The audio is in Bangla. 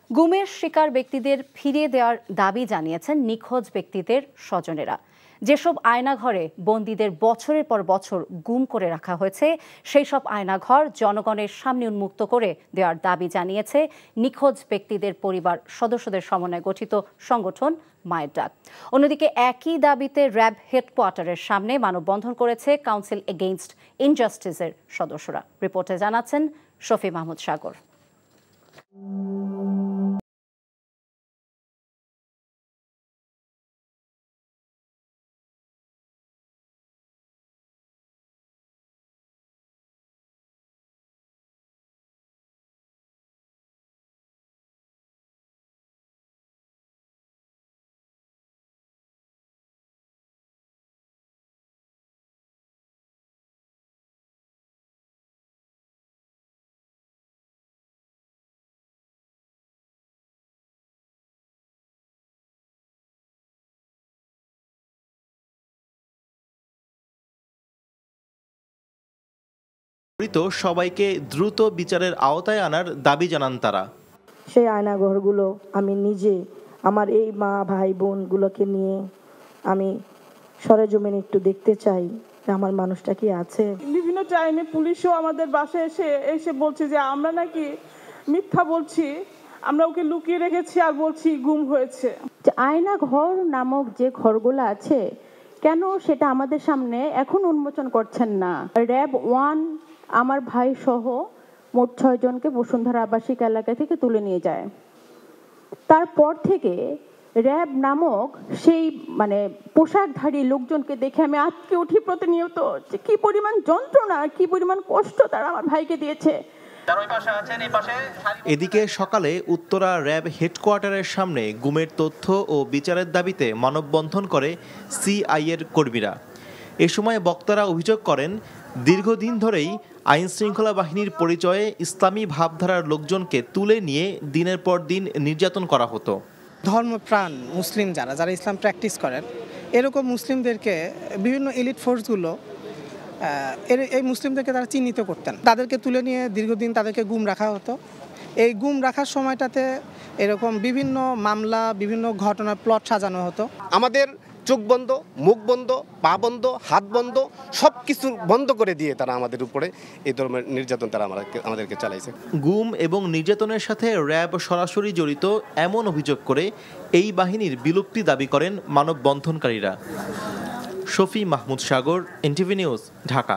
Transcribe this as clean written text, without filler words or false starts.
গুমের শিকার ব্যক্তিদের ফিরিয়ে দেওয়ার দাবি জানিয়েছেন নিখোঁজ ব্যক্তিদের স্বজনেরা। যেসব আয়নাঘরে বন্দীদের বছরের পর বছর গুম করে রাখা হয়েছে সেই সব আয়নাঘর জনগণের সামনে উন্মুক্ত করে দেওয়ার দাবি জানিয়েছে নিখোঁজ ব্যক্তিদের পরিবার সদস্যদের সমন্বয়ে গঠিত সংগঠন মায়ের ডাক। অন্যদিকে একই দাবিতে র্যাব হেডকোয়ার্টারের সামনে মানববন্ধন করেছে কাউন্সিল এগেইনস্ট ইনজাস্টিসের সদস্যরা। রিপোর্টে জানাচ্ছেন শফি মাহমুদ সাগর। সবাইকে দ্রুত বিচারের আওতায় আনার দাবি জানান তারা। সেই আয়নাঘরগুলো আমি নিজে আমার এই মা ভাই বোনগুলোকে নিয়ে আমি সরেজমিনে একটু দেখতে চাই আমার মানুষটা কি আছে। বিভিন্ন টাইমে পুলিশও আমাদের বাসায় এসে বলছে যে আমরা নাকি মিথ্যা বলছি, আমরা ওকে লুকিয়ে রেখেছি আর বলছি গুম হয়েছে। আয়নাঘর নামক যে ঘরগুলো আছে কেন সেটা আমাদের সামনে এখন উন্মোচন করছেন না? র্যাব 1 আমার ভাই সহ মোট 6 জনকে বসুন্ধরা আবাসিক এলাকা থেকে তুলে নিয়ে যায়। তারপর থেকে র্যাব নামক সেই পোশাকধারী লোকজনকে দেখে আমি আজকে উঠি প্রতিনিয়ত যে কি পরিমাণ যন্ত্রণা, কি পরিমাণ কষ্ট তারা আমার ভাইকে দিয়েছে। এদিকে সকালে উত্তরা র্যাব হেডকোয়ার্টারের সামনে গুমের তথ্য ও বিচারের দাবিতে মানববন্ধন করে সিআইএর কর্মীরা। এ সময় বক্তারা অভিযোগ করেন, দীর্ঘদিন ধরেই আইন শৃঙ্খলা বাহিনীর পরিচয়ে ইসলামী ভাবধারার লোকজনকে তুলে নিয়ে দিনের পর দিন নির্যাতন করা হতো। ধর্মপ্রাণ মুসলিম যারা ইসলাম প্র্যাকটিস করেন এরকম মুসলিমদেরকে বিভিন্ন এলিট ফোর্সগুলো এই মুসলিমদেরকে তারা চিহ্নিত করতেন। তাদেরকে তুলে নিয়ে দীর্ঘদিন তাদেরকে গুম রাখা হতো। এই গুম রাখার সময়টাতে এরকম বিভিন্ন মামলা, বিভিন্ন ঘটনার প্লট সাজানো হতো। আমাদের চোখ বন্ধ, মুখ বন্ধ, পা বন্ধ, হাত বন্ধ, সব কিছু বন্ধ করে দিয়ে তারা আমাদের উপরে এই ধরনের নির্যাতন তারা আমাদেরকে চালাইছে। গুম এবং নির্যাতনের সাথে র্যাব সরাসরি জড়িত এমন অভিযোগ করে এই বাহিনীর বিলুপ্তি দাবি করেন মানববন্ধনকারীরা। শফি মাহমুদ সাগর, এনটিভি নিউজ, ঢাকা।